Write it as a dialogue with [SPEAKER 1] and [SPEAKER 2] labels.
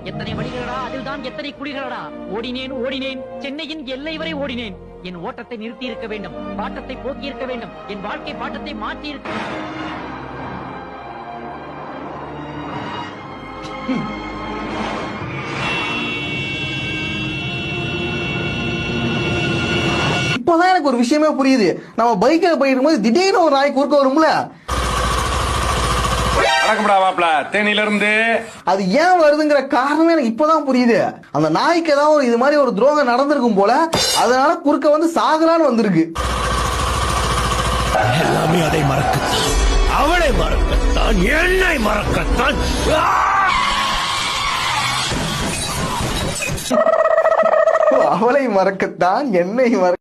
[SPEAKER 1] எத்தனை வழிகளடா, அதில்தான் எத்தனை குடிகளடா. ஓடினேன் ஓடினேன், சென்னையின் எல்லை வரை ஓடினேன். என் ஓட்டத்தை நிறுத்தி இருக்க வேண்டும், பாட்டத்தை போக்கி இருக்க வேண்டும், என் வாழ்க்கை பாட்டத்தை மாற்றி இருக்க வேண்டும்.
[SPEAKER 2] இப்பதான் எனக்கு ஒரு விஷயமே புரியுது. நம்ம பைக்ல போயிட்டு போது திடீர்னு ஒரு நாய் குறுக்க வரும்ல,
[SPEAKER 3] தேனில இருந்து
[SPEAKER 2] அது ஏன் வருதுங்கிற காரணமே எனக்கு இப்பதான் புரியுது. அந்த நாய்க்கு ஏதாவது ஒரு இது மாதிரி ஒரு துரோகம் நடந்திருக்கும் போல, அதனால குறுக்க வந்து சாகலான்னு வந்திருக்கு.
[SPEAKER 4] எல்லாமே அதை மறக்கத்தான், அவளை மறக்கத்தான், என்னை மறக்கத்தான்.
[SPEAKER 2] அவளை மறக்கத்தான், என்னை மறக்க